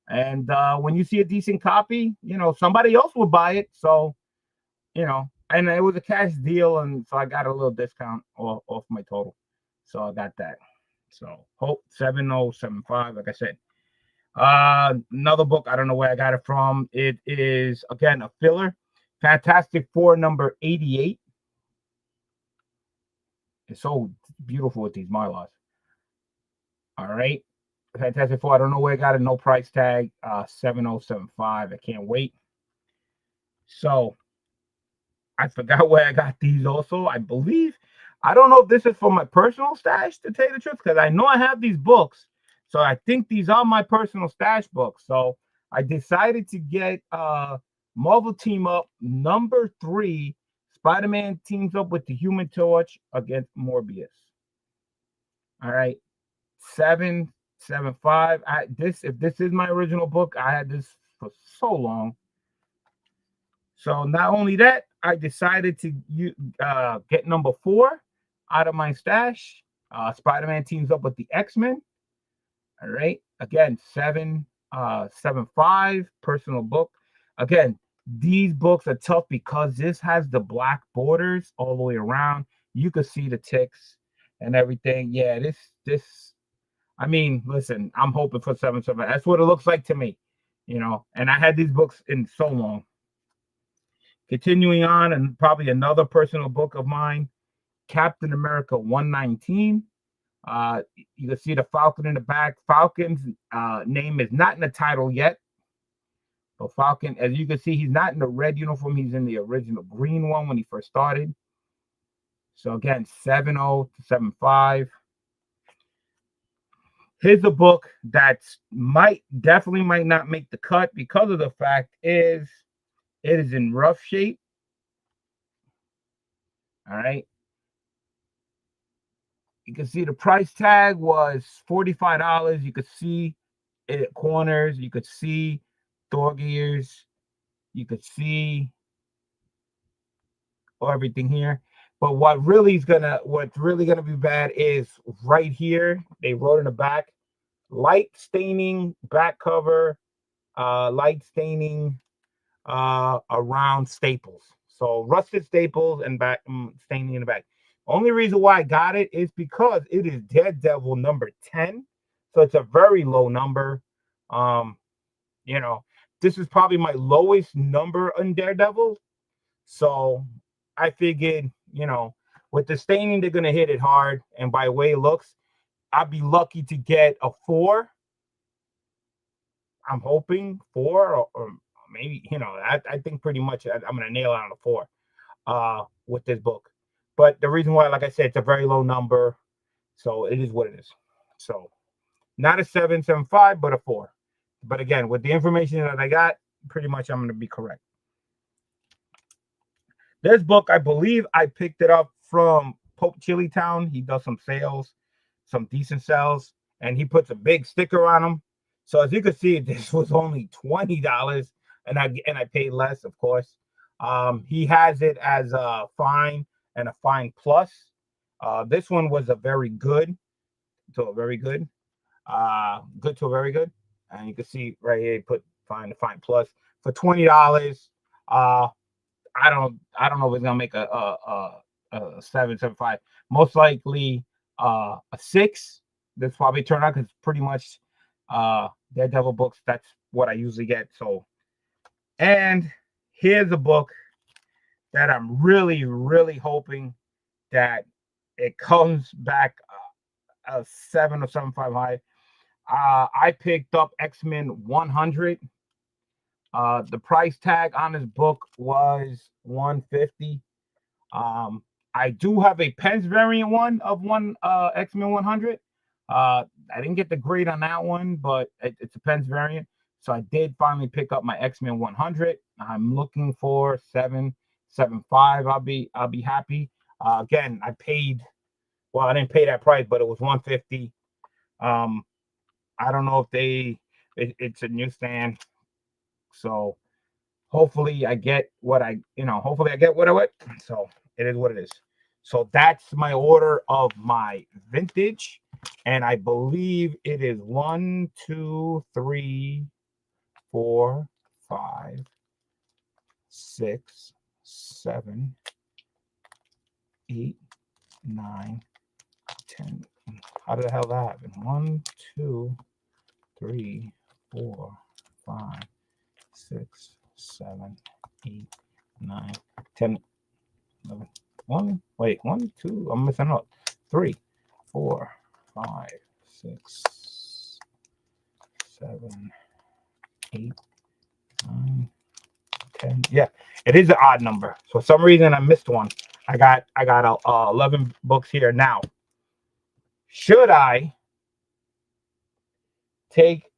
and when you see a decent copy, somebody else will buy it. So, and it was a cash deal, and so I got a little discount off my total. So I got that. So Hope 7075, like I said. Another book, I don't know where I got it from. It is again a filler. Fantastic Four number 88. It's so beautiful with these Mylars. All right. Fantastic Four. I don't know where I got it. No price tag. 7075. I can't wait. So I forgot where I got these also. I believe. I don't know if this is for my personal stash, to tell you the truth, because I know I have these books. So I think these are my personal stash books. So I decided to get Marvel Team Up number 3. Spider-Man teams up with the Human Torch against Morbius. All right. 775. If this is my original book, I had this for so long. So not only that, I decided to get number 4 out of my stash. Spider-Man teams up with the X-Men. All right. Again, 775 personal book. Again, these books are tough because this has the black borders all the way around. You could see the ticks and everything. Yeah, this. I mean, listen, I'm hoping for 775. That's what it looks like to me, And I had these books in so long. Continuing on, and probably another personal book of mine, Captain America 119. You can see the Falcon in the back. Falcon's name is not in the title yet. But Falcon, as you can see, he's not in the red uniform. He's in the original green one when he first started. So again, 7075. Here's a book that definitely might not make the cut because of the fact is it is in rough shape. All right. You can see the price tag was $45. You could see it at corners. You could see dog ears. You could see everything here. But what's really gonna be bad is right here. They wrote in the back, light staining back cover, light staining around staples. So rusted staples and back staining in the back. Only reason why I got it is because it is Daredevil number 10. So it's a very low number. This is probably my lowest number on Daredevil. So I figured, with the staining, they're gonna hit it hard. And by the way it looks, I'd be lucky to get a 4. I'm hoping 4 or maybe, I think pretty much I'm gonna nail it on a 4 with this book. But the reason why, like I said, it's a very low number, so it is what it is. So Not a 7.75, but a 4. But again, with the information that I got, pretty much I'm going to be correct. This book, I believe I picked it up from Pope Chili Town. He does some sales, some decent sales, and he puts a big sticker on them. So as you can see, this was only $20, and I paid less, of course. He has it as a fine and a fine plus. This one was a very good to a very good, good to a very good, and you can see right here, he put fine to fine plus for $20. I don't know if it's gonna make a 7.75. Most likely a 6. That's probably turned out because pretty much Daredevil books. That's what I usually get. So, and here's a book that I'm really hoping that it comes back a 7 or 7.5 high. I picked up X-Men 100. The price tag on this book was $150. I do have a Pence variant one of X-Men 100. I didn't get the grade on that one, but it's a Pence variant. So I did finally pick up my X-Men 100. I'm looking for 7.75. I'll be happy. Again, I paid. Well, I didn't pay that price, but it was $150. I don't know if it's a newsstand. So hopefully I get what I want. So it is what it is. So that's my order of my vintage. And I believe it is 1, 2, 3, 4, 5, 6, 7, 8, 9, 10. How the hell that happen? 1, 2, 3, 4, 5, 6, 7, 8, 9, 10, 11. 1, 2. I'm missing out. 3, 4, 5, 6, 7, 8, 9, 10. Yeah, it is an odd number. So for some reason I missed one. I got 11 books here now. Should I take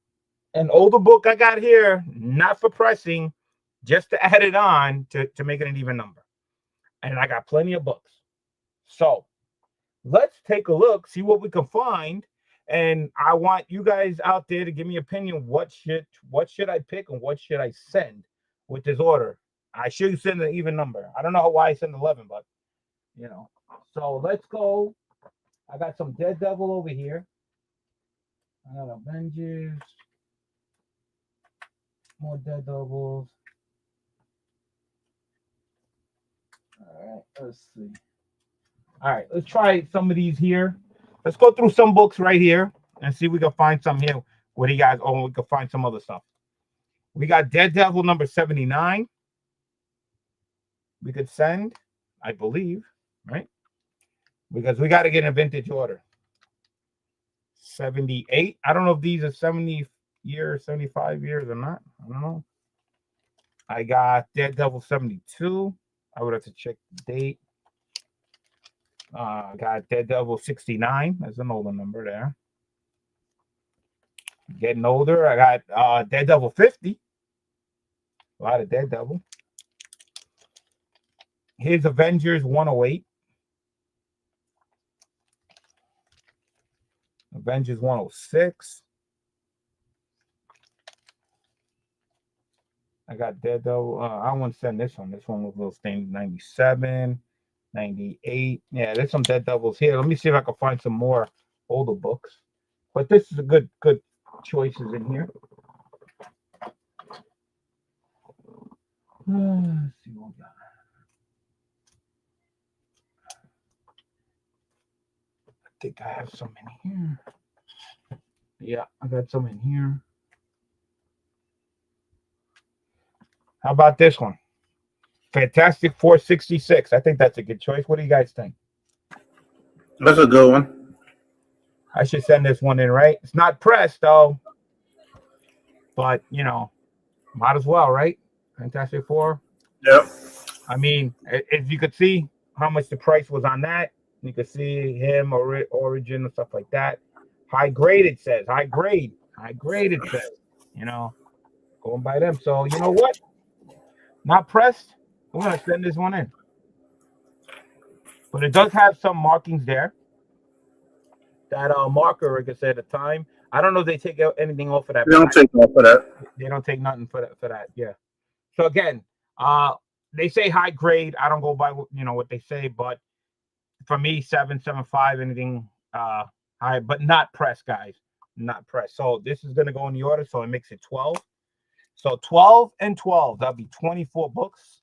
an older book I got here, not for pressing, just to add it on to make it an even number? And I got plenty of books. So let's take a look, see what we can find. And I want you guys out there to give me opinion. What should I pick and what should I send with this order? I should send an even number. I don't know why I send 11, but you know. So let's go. I got some Daredevil over here. I got Avengers. More Daredevils. All right, let's see. All right, let's try some of these here. Let's go through some books right here and see if we can find some here. What do you guys own? We can find some other stuff. We got Daredevil number 79. We could send, I believe, right? Because we got to get in a vintage order. 78. I don't know if these are 70 years, 75 years or not. I don't know. I got Daredevil 72. I would have to check the date. I got Daredevil 69. That's an older number there. Getting older. I got Daredevil 50. A lot of Daredevil. Here's Avengers 108. Avengers 106. I got Daredevil. I want to send this one. This one was a little stained. 97, 98. Yeah, there's some Daredevils here. Let me see if I can find some more older books. But this is a good choices in here. Let's see what we got. I think I have some in here. Yeah, I got some in here. How about this one? Fantastic 466. I think that's a good choice. What do you guys think? That's a good one. I should send this one in, right? It's not pressed, though. But, you know, might as well, right? Fantastic Four. Yep. I mean, if you could see how much the price was on that, you could see him, Origin, and stuff like that. High grade, it says. High grade. High grade, it says. You know, going by them. So you know what? Not pressed. We're gonna send this one in. But it does have some markings there. That marker, like I said, at the time. I don't know if they take out anything off of that They don't back. take off for that. They don't take nothing for that. For that, yeah. So again, uh, they say high grade. I don't go by what they say, but for me, 7.75, anything high, but not pressed, guys, not pressed. So this is gonna go in the order, so it makes it 12. So 12 and 12, that'll be 24 books.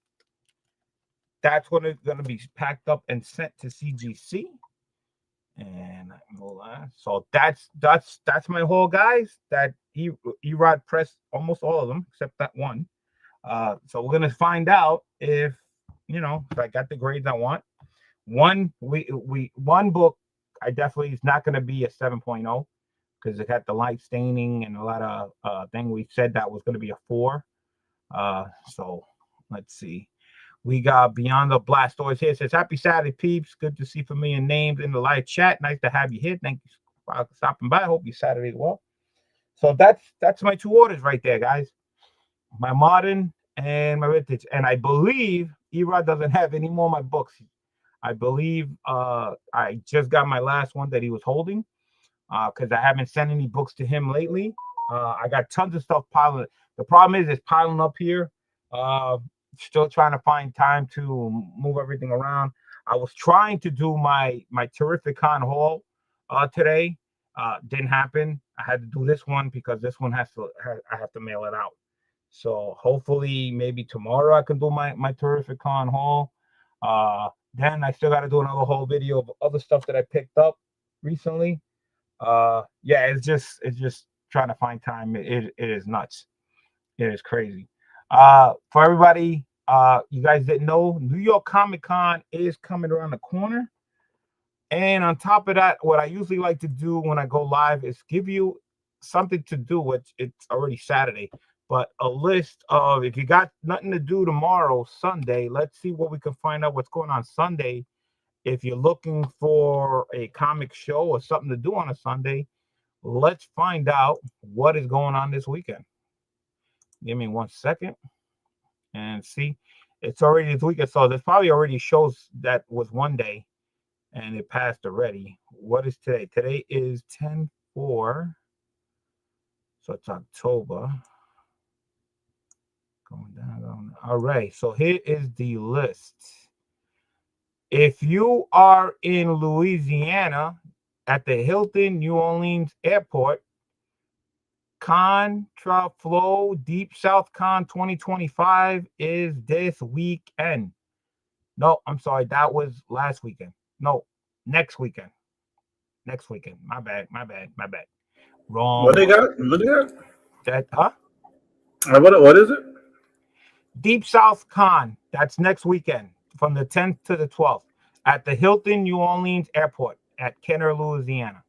That's gonna be packed up and sent to CGC. And so that's my haul, guys. That Erod pressed almost all of them except that one. So we're gonna find out if if I got the grades I want. One book I definitely is not gonna be a 7.0 because it had the light staining and a lot of thing. We said that was gonna be a 4. So let's see. We got Beyond the Blastoise here. It says, Happy Saturday, peeps. Good to see familiar names in the live chat. Nice to have you here. Thank you for stopping by. I hope you Saturday as well. So that's my 2 orders right there, guys. My modern and my vintage. And I believe Erod doesn't have any more of my books. I believe I just got my last one that he was holding because I haven't sent any books to him lately. I got tons of stuff piling. The problem is it's piling up here. Still trying to find time to move everything around. I was trying to do my Terrific Con haul today. Didn't happen. I had to do this one because this one I have to mail it out. So hopefully maybe tomorrow I can do my Terrific Con haul. Then I still got to do another whole video of other stuff that I picked up recently. Yeah, it's just trying to find time. It is nuts. It is crazy. For everybody, you guys didn't know, New York Comic Con is coming around the corner. And on top of that, what I usually like to do when I go live is give you something to do, which it's already Saturday, but a list of, if you got nothing to do tomorrow, Sunday, let's see what we can find out what's going on Sunday. If you're looking for a comic show or something to do on a Sunday, let's find out what is going on this weekend. Give me 1 second and see. It's already this weekend, so there's probably already shows that was one day and it passed already. What is today? Today is 10/4, so it's October. Going down. All right, so here is the list. If you are in Louisiana at the Hilton New Orleans Airport, Contra Flow Deep South Con 2025 is this weekend. No, I'm sorry, that was last weekend. No, next weekend. Next weekend. My bad. Wrong. What they got? What they got? That huh? What is it? Deep South Con. That's next weekend from the 10th to the 12th at the Hilton New Orleans Airport at Kenner, Louisiana.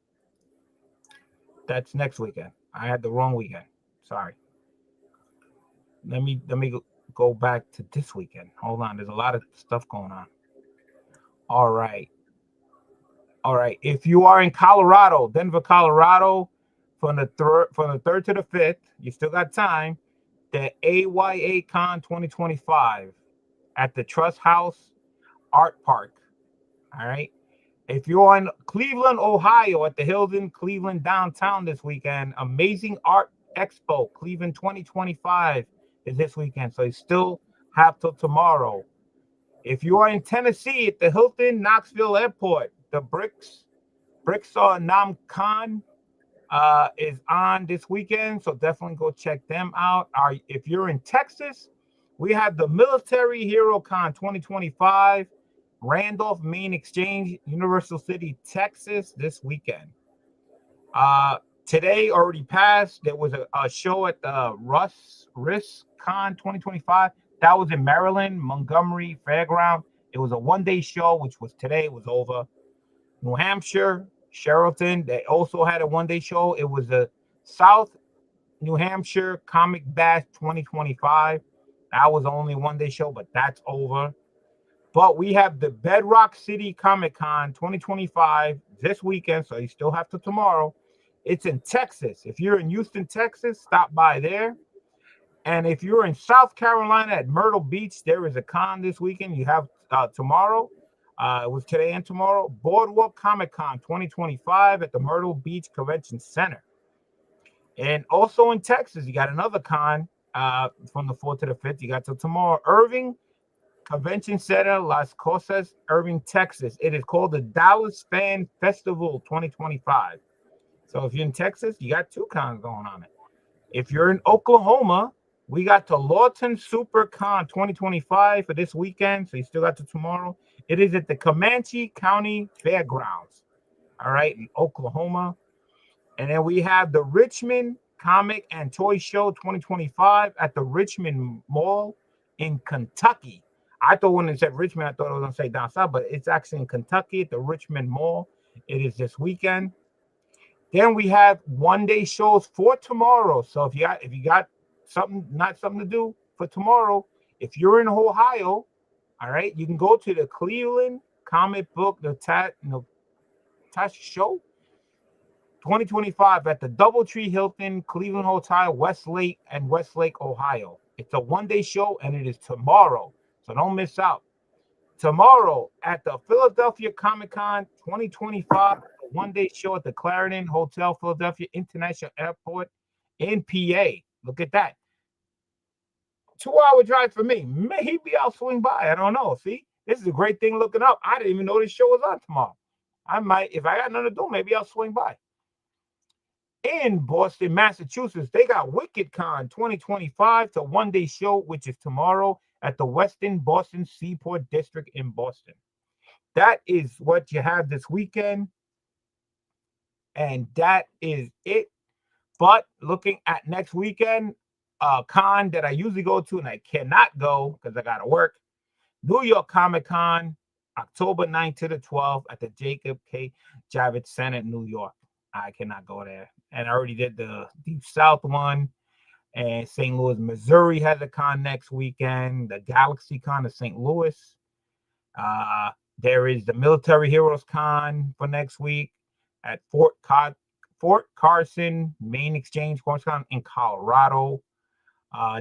That's next weekend. I had the wrong weekend. Sorry. Let me go back to this weekend. Hold on. There's a lot of stuff going on. All right. If you are in Colorado, Denver, Colorado, from the 3rd to the 5th, you still got time. The AYA Con 2025 at the Trust House Art Park. All right. If you're in Cleveland, Ohio, at the Hilton Cleveland downtown this weekend, Amazing Art Expo Cleveland 2025 is this weekend. So you still have till tomorrow. If you are in Tennessee at the Hilton Knoxville Airport, the Bricks or Nam Con is on this weekend. So definitely go check them out. If you're in Texas, we have the Military Hero Con 2025. Randolph Main Exchange, Universal City, Texas, this weekend. Today already passed. There was a show at the Risk Con 2025. That was in Maryland, Montgomery Fairground. It was a one-day show, which was today. It was over. New Hampshire, Sheraton, they also had a one-day show. It was a South New Hampshire Comic Bash 2025. That was only one-day show, but that's over. But we have the Bedrock City Comic Con 2025 this weekend, so you still have to tomorrow It's in Texas. If you're in Houston, Texas, stop by there. And if you're in South Carolina at Myrtle Beach, there is a con this weekend. You have tomorrow. It was today and tomorrow. Boardwalk Comic Con 2025 at the Myrtle Beach Convention Center. And also in Texas, you got another con from the 4th to the 5th. You got till tomorrow. Irving Convention Center, Las Cosas, Irving, Texas. It is called the Dallas Fan Festival 2025. So if you're in Texas, you got two cons going on it. If you're in Oklahoma, we got the Lawton Super Con 2025 for this weekend. So you still got to tomorrow. It is at the Comanche County Fairgrounds. All right, in Oklahoma. And then we have the Richmond Comic and Toy Show 2025 at the Richmond Mall in Kentucky. I thought when it said Richmond, I thought it was going to say down south, but it's actually in Kentucky at the Richmond Mall. It is this weekend. Then we have one-day shows for tomorrow. So if you got something to do for tomorrow, if you're in Ohio, all right, you can go to the Cleveland Comic Book Show 2025 at the Doubletree Hilton Cleveland Hotel, Westlake, Ohio. It's a one-day show, and it is tomorrow, so don't miss out. Tomorrow at the Philadelphia Comic Con 2025, a one-day show at the Clarendon Hotel, Philadelphia International Airport in PA. Look at that. 2-hour drive for me. Maybe I'll swing by. I don't know. See, this is a great thing looking up. I didn't even know this show was on tomorrow. I might, if I got nothing to do, maybe I'll swing by. In Boston, Massachusetts, they got Wicked Con 2025. It's a one-day show, which is tomorrow at the Westin Boston Seaport District in Boston. That is what you have this weekend. And that is it. But looking at next weekend, a con that I usually go to and I cannot go because I got to work. New York Comic Con, October 9th to the 12th at the Jacob K. Javits Center in New York. I cannot go there. And I already did the Deep South one. And St. Louis, Missouri has a con next weekend. The Galaxy Con of St. Louis. There is the Military Heroes Con for next week at Fort Carson Main Exchange Con in Colorado.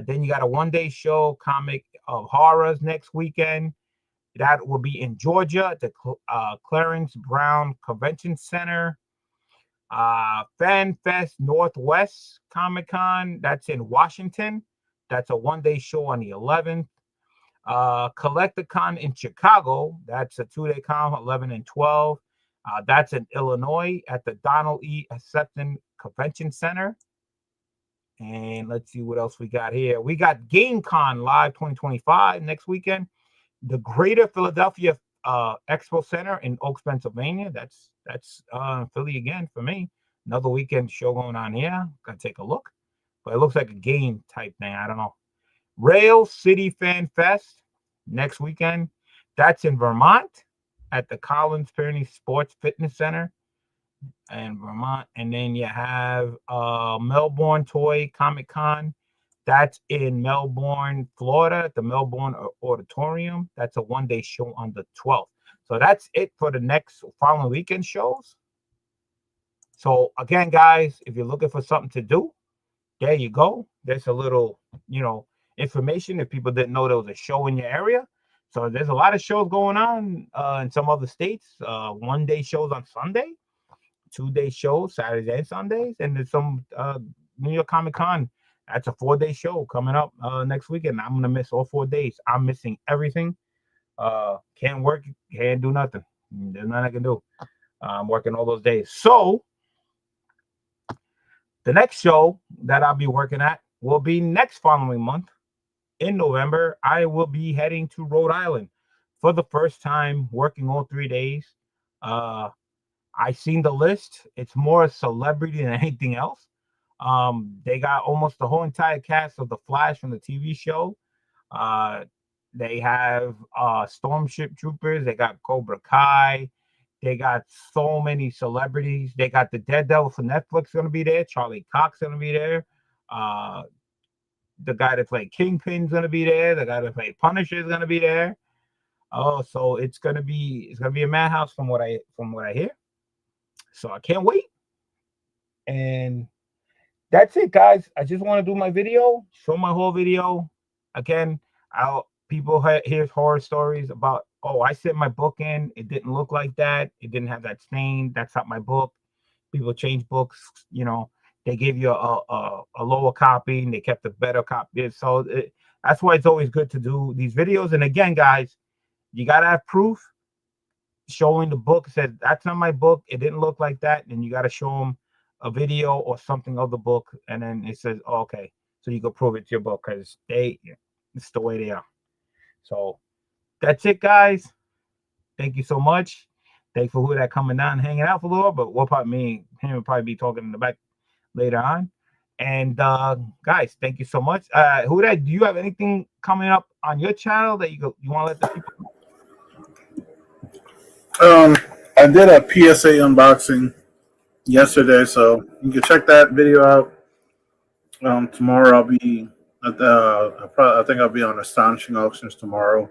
Then you got a one-day show, Comic of Horrors next weekend. That will be in Georgia at the Clarence Brown Convention Center. Fan Fest Northwest Comic Con, that's in Washington. That's a one-day show on the 11th. Collecticon in Chicago, that's a two-day con, 11 and 12. That's in Illinois at the Donald E. Accepton Convention Center. And let's see what else we got here. We got GameCon Live 2025 next weekend. The Greater Philadelphia Expo Center in Oaks, Pennsylvania. That's Philly again for me. Another weekend show going on here. Gotta take a look. But it looks like a game type thing. I don't know. Rail City Fan Fest next weekend. That's in Vermont at the Collins Pyrenees Sports Fitness Center in Vermont. And then you have Melbourne Toy Comic Con. That's in Melbourne, Florida, at the Melbourne Auditorium. That's a one-day show on the 12th. So that's it for the next following weekend shows. So again, guys, if you're looking for something to do, there you go. There's a little, information if people didn't know there was a show in your area. So there's a lot of shows going on in some other states. One-day shows on Sunday, two-day shows Saturdays and Sundays, and there's some New York Comic Con. That's a 4-day show coming up next weekend. I'm gonna miss all 4 days. I'm missing everything. Can't work, can't do nothing. There's nothing I can do. I'm working all those days. So the next show that I'll be working at will be next following month in November. I will be heading to Rhode Island for the first time, working all 3 days. I seen the list. It's more celebrity than anything else. They got almost the whole entire cast of The Flash from the TV show. They have Stormship Troopers. They got Cobra Kai. They got so many celebrities. They got the Daredevil for Netflix going to be there. Charlie Cox going to be there. The guy that played Kingpin's going to be there. The guy that played Punisher is going to be there. Oh, so it's going to be a madhouse from what I hear. So I can't wait. And that's it, guys. I just want to do my video, show my whole video. Again, people hear horror stories about, oh, I sent my book in, it didn't look like that, it didn't have that stain. That's not my book. People change books, they gave you a lower copy and they kept a better copy. So that's why it's always good to do these videos. And again, guys, you gotta have proof showing the book. Said that's not my book, it didn't look like that. And you got to show them a video or something of the book, and then it says, oh, okay, so you can prove it's your book, because it's the way they are. So that's it, guys. Thank you so much. Thanks for who that coming down and hanging out for a little, but we'll probably him will probably be talking in the back later on. And guys, thank you so much. Who that, do you have anything coming up on your channel that you want to let the people know? I did a PSA unboxing yesterday, so you can check that video out. Tomorrow I'll be I think I'll be on Astonishing Auctions tomorrow.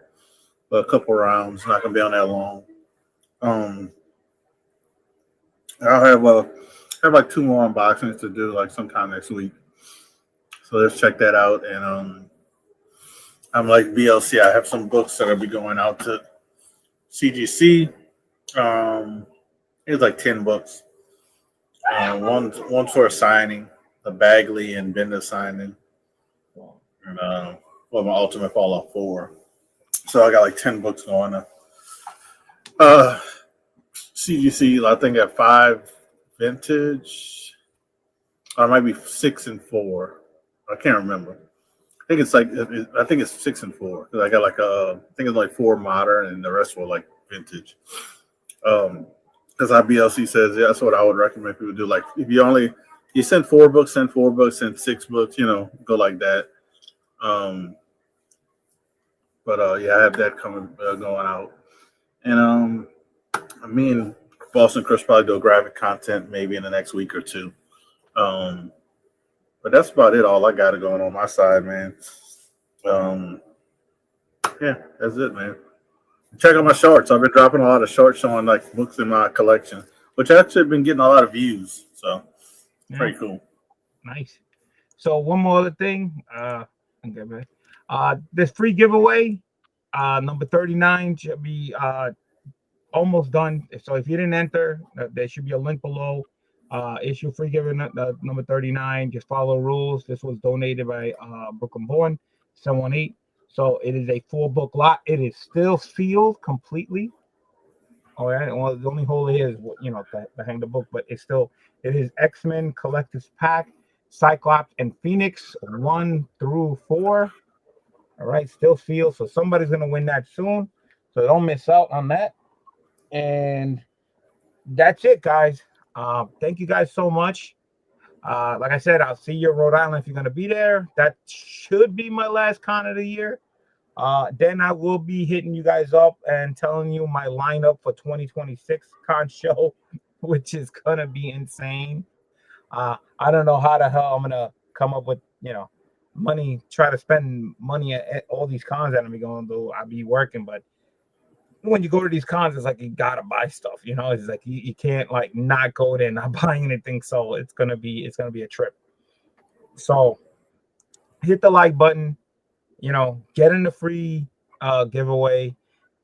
A couple rounds, not gonna be on that long. I'll have like 2 more unboxings to do, like sometime next week. So let's check that out. And I'm like BLC. I have some books that I'll be going out to CGC. It's like 10 books. One for a signing, the Bagley and Bender signing, and my Ultimate Fallout 4. So I got like 10 books going. CGC, I think at 5 vintage, or it might be 6 and 4. I can't remember. I think it's 6 and 4, because I got like I think it's like 4 modern and the rest were like vintage. Because our BLC says, yeah, that's what I would recommend people do. Like if you send 4 books, send 4 books, send 6 books, go like that. But yeah, I have that going out. And me and Boston Chris probably do graphic content maybe in the next week or 2. But that's about it. All I got going on my side, man. Yeah, that's it, man. Check out my shorts. I've been dropping a lot of shorts showing like books in my collection, which actually been getting a lot of views. So pretty cool. Nice. So one more other thing. This free giveaway, number 39 should be almost done. So if you didn't enter, there should be a link below. Issue free giveaway number 39. Just follow rules. This was donated by Brooklyn Born 718. So it is a 4-book lot. It is still sealed completely. All right. Well, the only hole here is to hang the book, but it is X-Men Collector's Pack, Cyclops and Phoenix 1 through 4. All right, still sealed. So somebody's gonna win that soon. So don't miss out on that. And that's it, guys. Thank you guys so much. Like I said, I'll see you in Rhode Island if you're gonna be there. That should be my last con of the year. Then I will be hitting you guys up and telling you my lineup for 2026 con show, which is gonna be insane. I don't know how the hell I'm gonna come up with money, try to spend money at all these cons that I'm going to do. I'll be working, but when you go to these cons, it's like you gotta buy stuff. It's like you can't like not go there and not buy anything. So it's gonna be a trip. So hit the like button. Get in the free giveaway.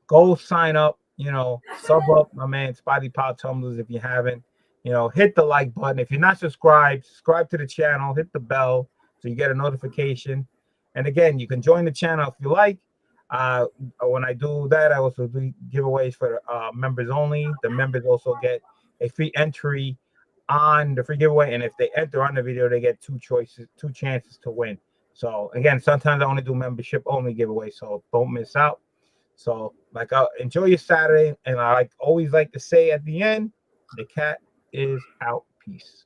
Go sign up. Sub up my man Spotty Pop Tumblers if you haven't. Hit the like button. If you're not subscribed, subscribe to the channel. Hit the bell so you get a notification. And again, you can join the channel if you like. When I do that, I also do giveaways for members only. The members also get a free entry on the free giveaway, and if they enter on the video, they get 2 chances to win. So again, sometimes I only do membership only giveaway, so don't miss out. So enjoy your Saturday, and I always like to say at the end, the cat is out. Peace.